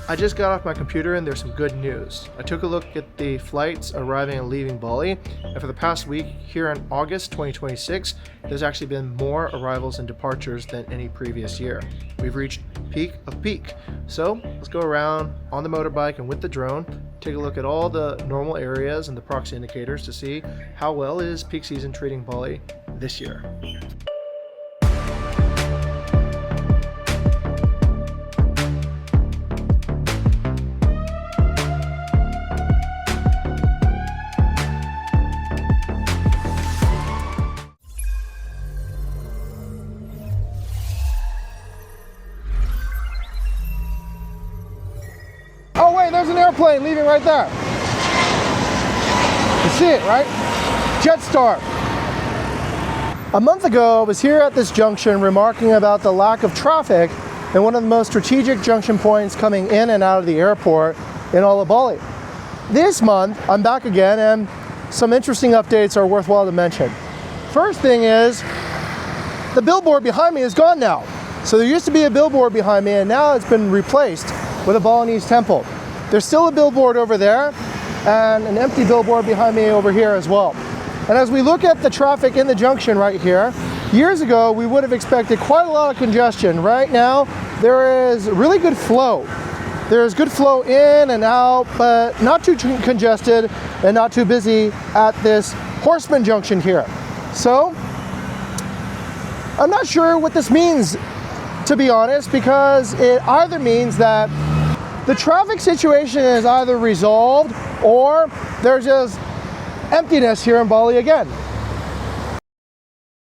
I just got off my computer and there's some good news. I took a look at the flights arriving and leaving Bali, and for the past week, here in August 2026, there's actually been more arrivals and departures than any previous year. We've reached peak of peak. So let's go around on the motorbike and with the drone, take a look at all the normal areas and the proxy indicators to see how well is peak season treating Bali this year. Oh wait, there's an airplane leaving right there. You see it, right? Jetstar. A month ago, I was here at this junction remarking about the lack of traffic in one of the most strategic junction points coming in and out of the airport in all of Bali. This month, I'm back again and some interesting updates are worthwhile to mention. First thing is, the billboard behind me is gone now. So there used to be a billboard behind me and now it's been replaced with a Balinese temple. There's still a billboard over there and an empty billboard behind me over here as well. And as we look at the traffic in the junction right here, years ago we would have expected quite a lot of congestion. Right now there is really good flow. There's good flow in and out, but not too congested and not too busy at this Horseman junction here. So I'm not sure what this means, to be honest, because it either means that the traffic situation is either resolved or there's just emptiness here in Bali again.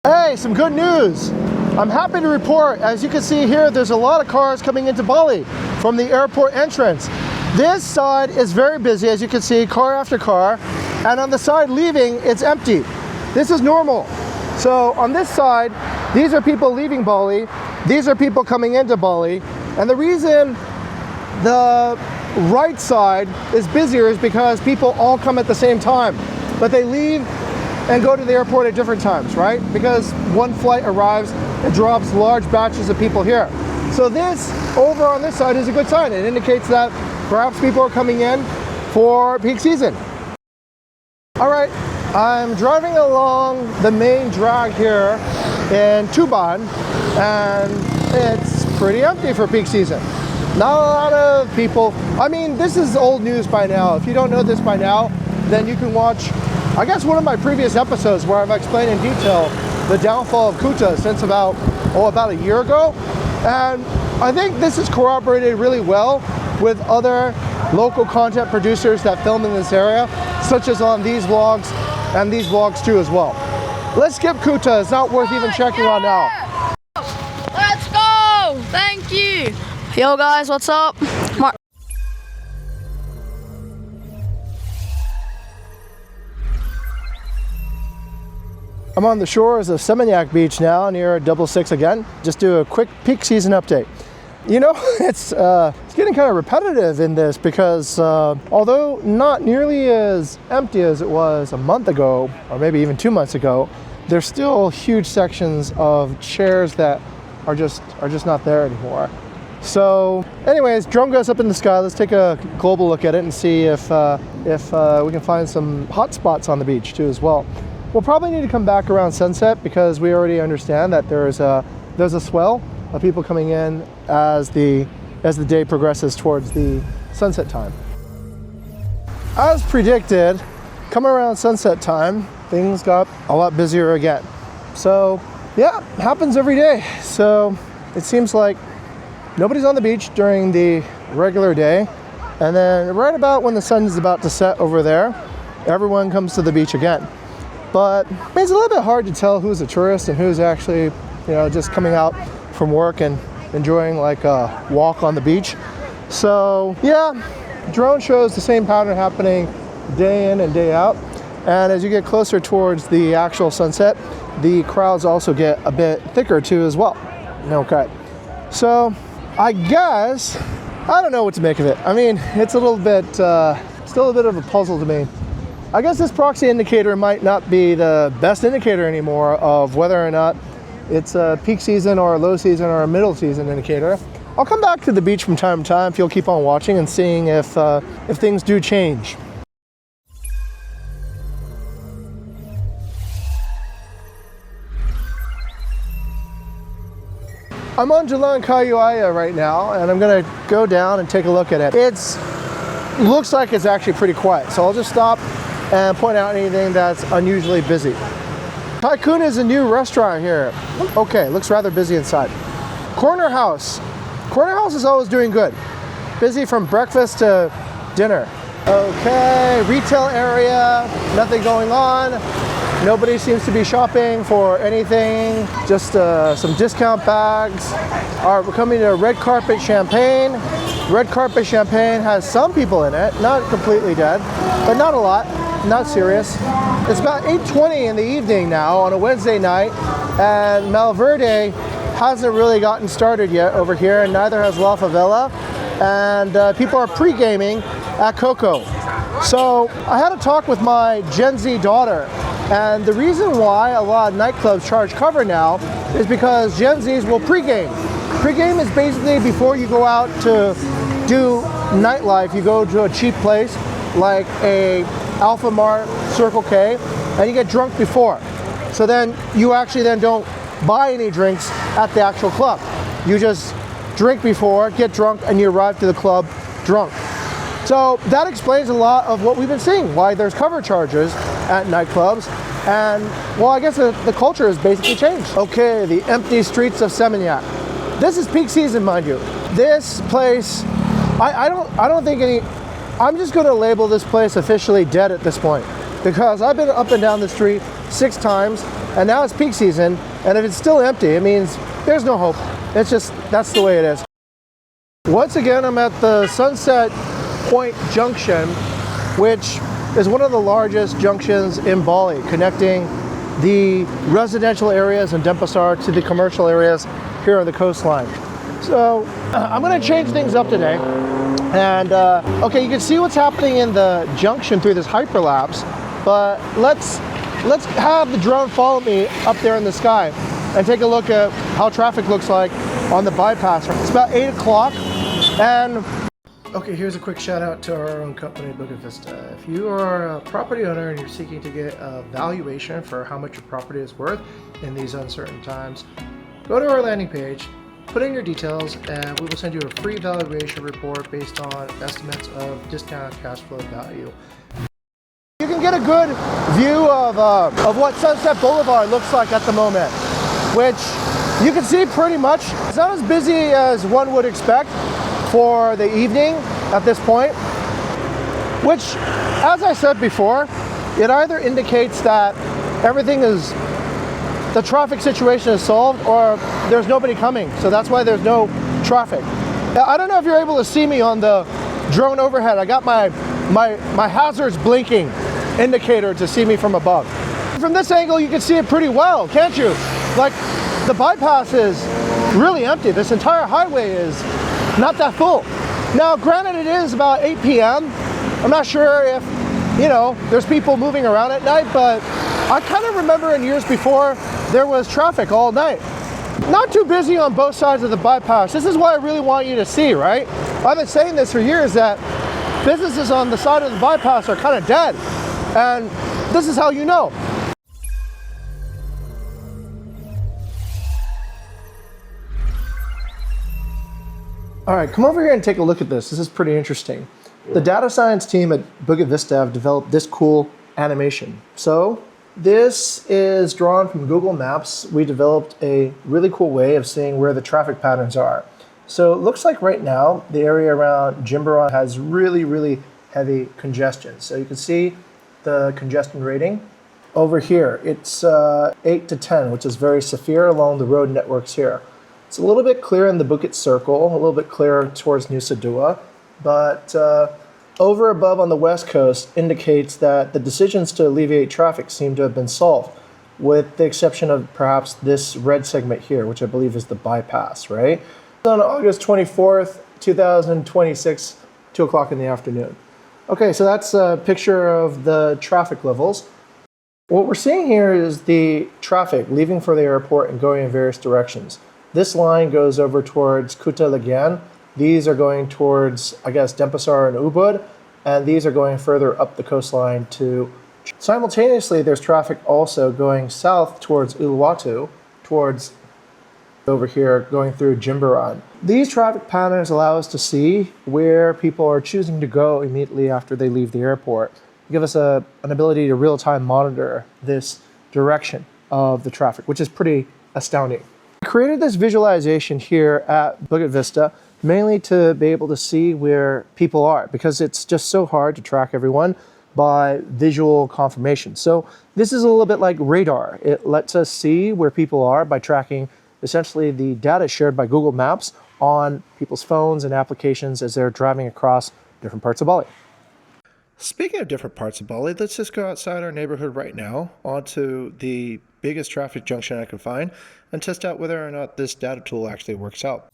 Hey, some good news. I'm happy to report, as you can see here, there's a lot of cars coming into Bali from the airport entrance. This side is very busy, as you can see, car after car, and on the side leaving, it's empty. This is normal. So on this side, these are people leaving Bali, these are people coming into Bali, and the reason the right side is busier is because people all come at the same time, but they leave and go to the airport at different times, right? Because one flight arrives and drops large batches of people here. So this, over on this side, is a good sign. It indicates that perhaps people are coming in for peak season. All right, I'm driving along the main drag here in Tuban, and it's pretty empty for peak season. Not a lot of people. I mean, this is old news by now. If you don't know this by now, then you can watch, I guess, one of my previous episodes where I've explained in detail the downfall of Kuta since about a year ago. And I think this is corroborated really well with other local content producers that film in this area, such as on these vlogs and these vlogs too as well. Let's skip Kuta. It's not worth even checking on now. Let's go! Thank you! Yo guys, what's up? I'm on the shores of Seminyak Beach now, near 66 again. Just do a quick peak season update. You know, it's getting kind of repetitive in this because although not nearly as empty as it was a month ago, or maybe even 2 months ago, there's still huge sections of chairs that are just not there anymore. So anyways, drone goes up in the sky. Let's take a global look at it and see if we can find some hot spots on the beach too as well. We'll probably need to come back around sunset because we already understand that there's a swell of people coming in as the day progresses towards the sunset time. As predicted, come around sunset time, things got a lot busier again. So yeah, it happens every day. So it seems like nobody's on the beach during the regular day, and then right about when the sun is about to set over there, everyone comes to the beach again. But it's a little bit hard to tell who's a tourist and who's actually, you know, just coming out from work and enjoying like a walk on the beach. So yeah, drone shows the same pattern happening day in and day out. And as you get closer towards the actual sunset, the crowds also get a bit thicker too as well. Okay, so I guess, I don't know what to make of it. I mean, it's a little bit, still a bit of a puzzle to me. I guess this proxy indicator might not be the best indicator anymore of whether or not it's a peak season or a low season or a middle season indicator. I'll come back to the beach from time to time if you'll keep on watching and seeing if things do change. I'm on Jalan Kayu Aya right now, and I'm gonna go down and take a look at it. Looks like it's actually pretty quiet, so I'll just stop and point out anything that's unusually busy. Tycoon is a new restaurant here. Okay, looks rather busy inside. Corner House. Corner House is always doing good. Busy from breakfast to dinner. Okay, retail area, nothing going on. Nobody seems to be shopping for anything, just some discount bags. All right, we're coming to Red Carpet Champagne. Red Carpet Champagne has some people in it, not completely dead, but not a lot, not serious. It's about 8:20 in the evening now on a Wednesday night, and Malverde hasn't really gotten started yet over here, and neither has La Favela, and people are pre-gaming at Coco. So I had a talk with my Gen Z daughter, and the reason why a lot of nightclubs charge cover now is because Gen Zs will pre-game. Pre-game is basically before you go out to do nightlife, you go to a cheap place like a Alpha Mart, Circle K, and you get drunk before. So then you actually then don't buy any drinks at the actual club. You just drink before, get drunk, and you arrive to the club drunk. So that explains a lot of what we've been seeing, why there's cover charges at nightclubs. And well, I guess the culture has basically changed. Okay, the empty streets of Seminyak. This is peak season, mind you. This place, I don't think any, I'm just gonna label this place officially dead at this point, because I've been up and down the street 6 times, and now it's peak season, and if it's still empty, it means there's no hope. It's just, that's the way it is. Once again, I'm at the Sunset Point Junction, which is one of the largest junctions in Bali, connecting the residential areas in Denpasar to the commercial areas here on the coastline. So I'm going to change things up today, and okay, you can see what's happening in the junction through this hyperlapse, but let's have the drone follow me up there in the sky and take a look at how traffic looks like on the bypass. It's about 8 o'clock, and okay, here's a quick shout out to our own company, Bucket Vista. If you are a property owner and you're seeking to get a valuation for how much your property is worth in these uncertain times, go to our landing page, put in your details, and we will send you a free valuation report based on estimates of discounted cash flow value. You can get a good view of what Sunset Boulevard looks like at the moment, which you can see pretty much. It's not as busy as one would expect for the evening at this point, which, as I said before, it either indicates that the traffic situation is solved, or there's nobody coming, so that's why there's no traffic. I don't know if you're able to see me on the drone overhead. I got my hazards blinking indicator to see me from above. From this angle you can see it pretty well, can't you? Like, the bypass is really empty. This entire highway is not that full. Now, granted, it is about 8 p.m. I'm not sure if, there's people moving around at night, but I kind of remember in years before there was traffic all night. Not too busy on both sides of the bypass. This is what I really want you to see, right? I've been saying this for years, that businesses on the side of the bypass are kind of dead, and this is how you know. All right, come over here and take a look at this. This is pretty interesting. The data science team at Bucket Vista have developed this cool animation. So this is drawn from Google Maps. We developed a really cool way of seeing where the traffic patterns are. So it looks like right now the area around Jimbaran has really, really heavy congestion. So you can see the congestion rating. Over here, it's 8 to 10, which is very severe along the road networks here. It's a little bit clearer in the Bukit Circle, a little bit clearer towards Nusa Dua, but over above on the west coast indicates that the decisions to alleviate traffic seem to have been solved, with the exception of perhaps this red segment here, which I believe is the bypass, right? On August 24th, 2026, 2 o'clock in the afternoon. Okay, so that's a picture of the traffic levels. What we're seeing here is the traffic leaving for the airport and going in various directions. This line goes over towards Kuta again. These are going towards, I guess, Denpasar and Ubud, and these are going further up the coastline to... Simultaneously, there's traffic also going south towards Uluwatu, towards over here, going through Jimbaran. These traffic patterns allow us to see where people are choosing to go immediately after they leave the airport. Give us an ability to real-time monitor this direction of the traffic, which is pretty astounding. I created this visualization here at Bukit Vista mainly to be able to see where people are, because it's just so hard to track everyone by visual confirmation. So this is a little bit like radar. It lets us see where people are by tracking essentially the data shared by Google Maps on people's phones and applications as they're driving across different parts of Bali. Speaking of different parts of Bali, let's just go outside our neighborhood right now onto the biggest traffic junction I can find and test out whether or not this data tool actually works out.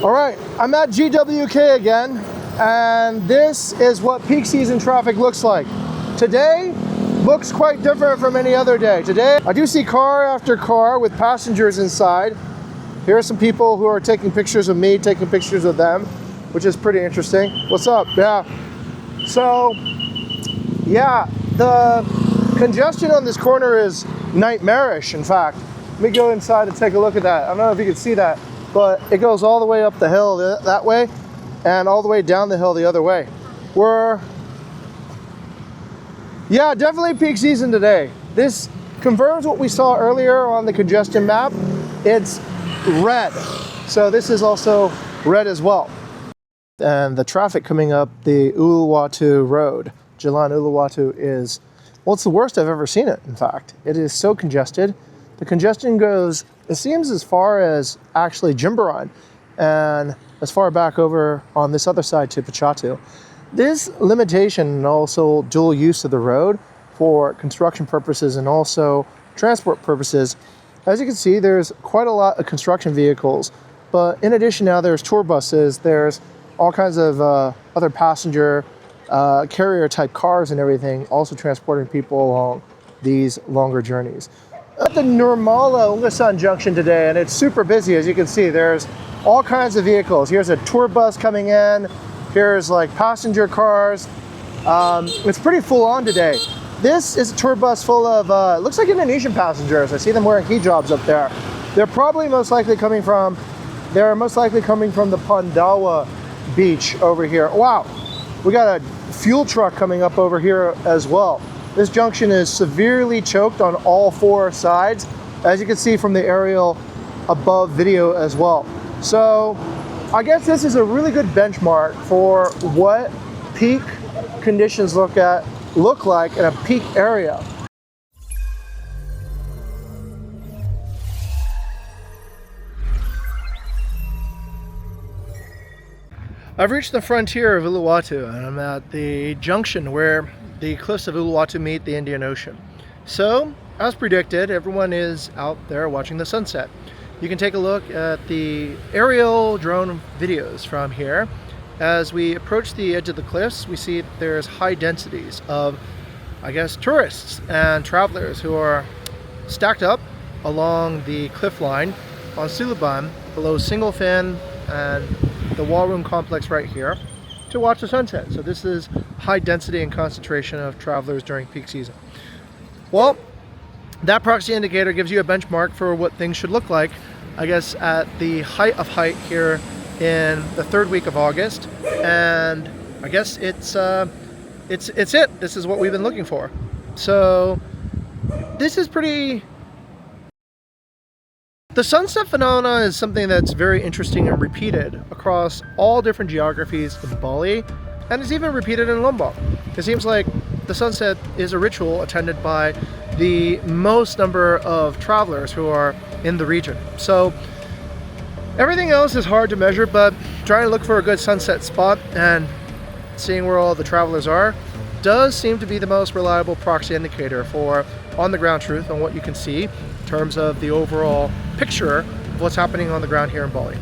All right, I'm at GWK again, and this is what peak season traffic looks like. Today looks quite different from any other day. Today, I do see car after car with passengers inside. Here are some people who are taking pictures of me, taking pictures of them, which is pretty interesting. What's up? Yeah. So, yeah, the congestion on this corner is nightmarish, in fact. Let me go inside and take a look at that. I don't know if you can see that, but it goes all the way up the hill that way and all the way down the hill the other way. Yeah, definitely peak season today. This confirms what we saw earlier on the congestion map. It's red. So this is also red as well. And the traffic coming up the Uluwatu road, Jalan Uluwatu, is, well, it's the worst I've ever seen it, in fact. It is so congested. The congestion goes, it seems, as far as actually Jimbaran and as far back over on this other side to Pachatu. This limitation and also dual use of the road for construction purposes and also transport purposes, as you can see, there's quite a lot of construction vehicles, but in addition now there's tour buses, there's all kinds of other passenger carrier type cars and everything also transporting people along these longer journeys. At the Nirmala Junction today, and it's super busy, as you can see. There's all kinds of vehicles. Here's a tour bus coming in. Here's like passenger cars. It's pretty full on today. This is a tour bus full of, looks like Indonesian passengers. I see them wearing hijabs up there. They're most likely coming from the Pandawa beach over here. Wow, we got a fuel truck coming up over here as well. This junction is severely choked on all four sides, as you can see from the aerial above video as well. So I guess this is a really good benchmark for what peak conditions look like in a peak area. I've reached the frontier of Uluwatu, and I'm at the junction where the cliffs of Uluwatu meet the Indian Ocean. So, as predicted, everyone is out there watching the sunset. You can take a look at the aerial drone videos from here. As we approach the edge of the cliffs, we see that there's high densities of, I guess, tourists and travelers who are stacked up along the cliff line on Suluban below Single Fin and the Wall Room complex right here to watch the sunset. So this is high density and concentration of travelers during peak season. Well, that proxy indicator gives you a benchmark for what things should look like, I guess, at the height of height here in the third week of August. And I guess it's it. This is what we've been looking for. So this is pretty... The sunset phenomena is something that's very interesting and repeated across all different geographies in Bali, and it's even repeated in Lombok. It seems like the sunset is a ritual attended by the most number of travelers who are in the region. So everything else is hard to measure, but trying to look for a good sunset spot and seeing where all the travelers are does seem to be the most reliable proxy indicator for on-the-ground truth on what you can see in terms of the overall picture of what's happening on the ground here in Bali.